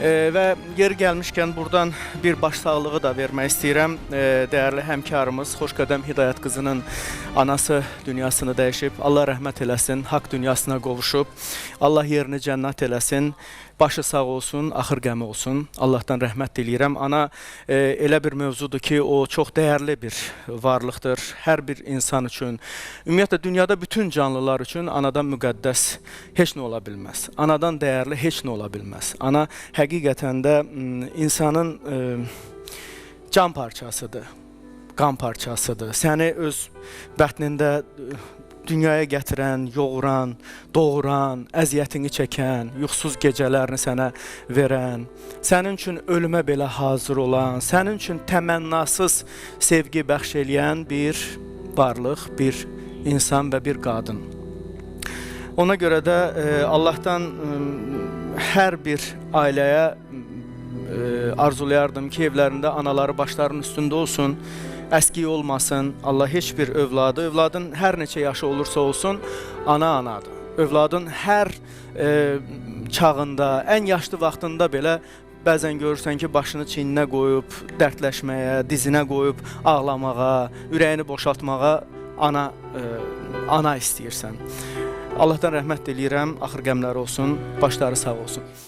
Və yeri gəlmişkən buradan bir başsağlığı da vermək istəyirəm. Dəyərli həmkarımız Xoşqədəm Hidayət qızının anası dünyasını dəyişib. Allah rəhmət eləsin, haqq dünyasına qovuşub. Allah yerini cənnət eləsin. Başı sağ olsun, axır qəmi olsun. Allahdan rəhmət diləyirəm. Ana elə bir mövzudur ki, o çox dəyərli bir varlıqdır. Hər bir insan üçün, ümumiyyətlə dünyada bütün canlılar üçün anadan müqəddəs heç nə ola bilməz. Anadan dəyərli heç nə ola bilməz. Ana həqiqətən də insanın can parçasıdır, qan parçasıdır. Səni öz bətnində dünyaya gətirən, yoğuran, doğuran, əziyyətini çəkən, yuxusuz gecələrini sənə verən, sənin üçün ölümə belə hazır olan, sənin üçün təmənnasız sevgi bəxş eləyən bir varlıq, bir insan və bir qadın. Ona görə də Allahdan hər bir ailəyə arzulayardım ki, evlərində anaları başlarının üstündə olsun, əskiyi olmasın. Allah heç bir övladın hər neçə yaşı olursa olsun, ana anadır. Övladın hər çağında, ən yaşlı vaxtında belə bəzən görürsən ki, başını çiyninə qoyub, dərdləşməyə, dizinə qoyub, ağlamağa, ürəyini boşaltmağa ana istəyirsən. Allahdan rəhmət diləyirəm, axır qəmləri olsun, başları sağ olsun.